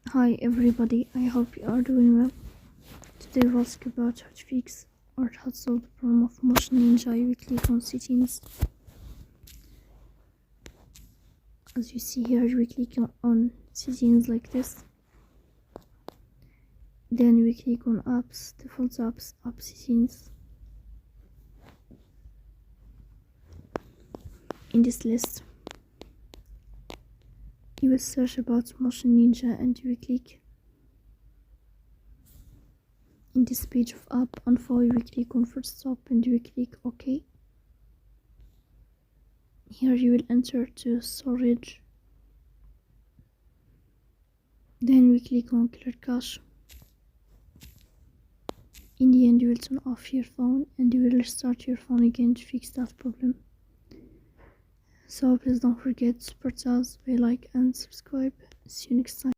Hi everybody, I hope you are doing well. Today we'll talk about how to fix or how to solve the problem of Motion Ninja. We click on settings. As you see here, we click on settings like this. Then we click on apps, default apps, app settings. In this list, you will search about Motion Ninja and you will click in this page of app. And for you will click on first stop and you will click OK. Here you will enter to storage. Then we click on clear cache. In the end, you will turn off your phone and you will restart your phone again to fix that problem. So please don't forget to support us by like and subscribe. See you next time.